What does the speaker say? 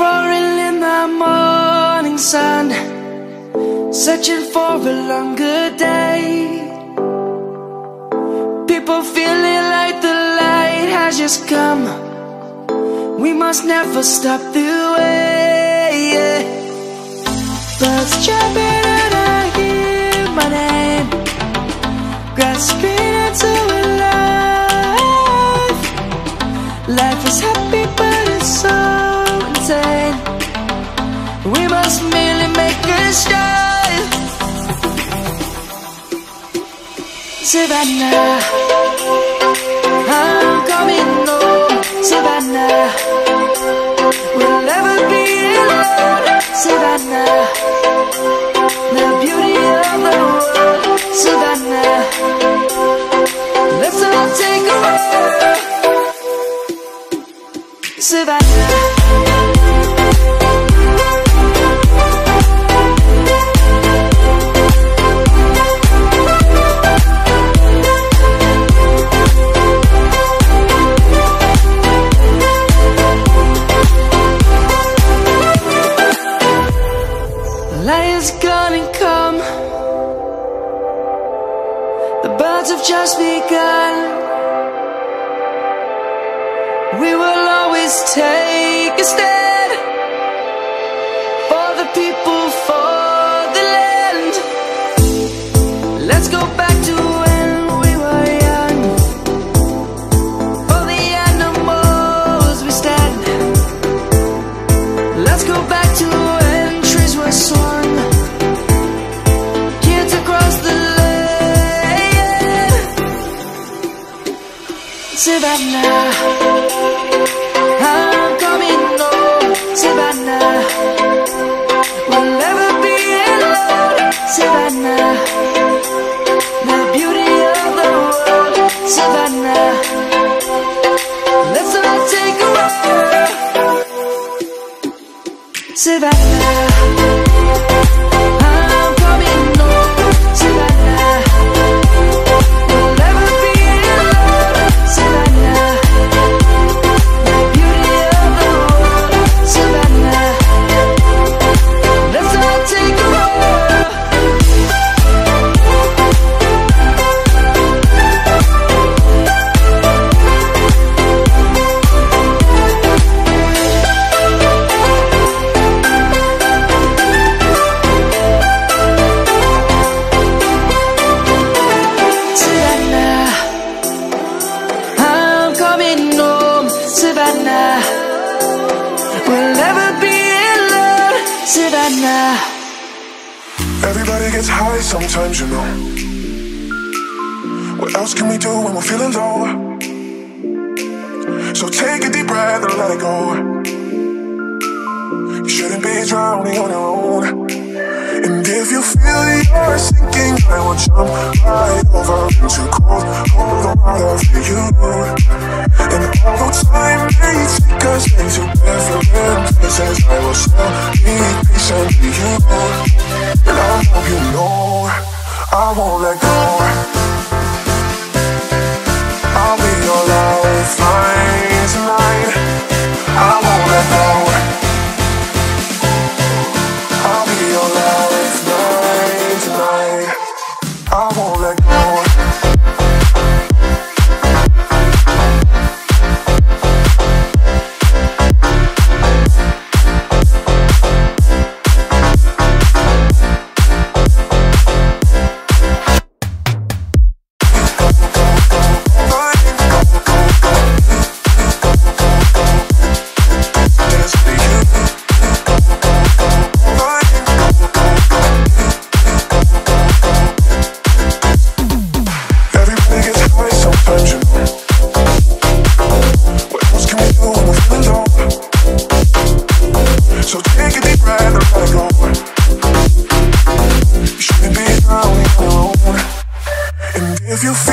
roaring in the morning sun, searching for a longer day. People feeling like the light has just come. We must never stop the way. Birds jumping and I hear my name, grasping into a life. Life is happy but it's so insane. We must merely make a start. Savannah, I'm coming home. Savannah, we'll never be alone. Savannah, the beauty of the world. Savannah, let's all take a walk. Savannah. Lion's gonna come. The birds have just begun. We will always take a stand for the people, for the land. Let's go back to when we were young. For the animals we stand. Let's go back to when trees were swung, kids across the land. Savannah, I'm coming home. Savannah, we'll never be alone. Savannah, the beauty of the world. Savannah, let's all take a walk. Savannah, I'm coming home. Savannah, we'll never be alone. Savannah, the beauty of the world. Savannah, let's all take a walk. Savannah, I'm coming home. Savannah, we'll never be alone. Savannah. Everybody gets high sometimes, you know. What else can we do when we're feeling low? So take a deep breath and let it go. You shouldn't be drowning on your own. And if you feel you're sinking, I will jump right over into cold, cold water for you. And although time may take us into different places, I will still be patient with you. And I hope you know I won't let go. I'll be your lifeline tonight. I won't let go. I'll be your lifeline tonight. I won't let go. If you feel